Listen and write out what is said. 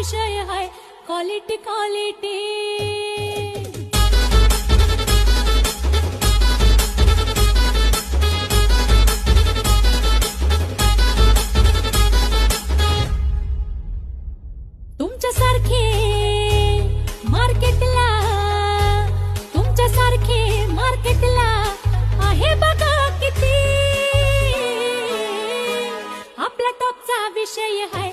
विषय है quality quality. तुमच्यासारखे मार्केटला आहे बघा किती, आपला टॉपचा विषय है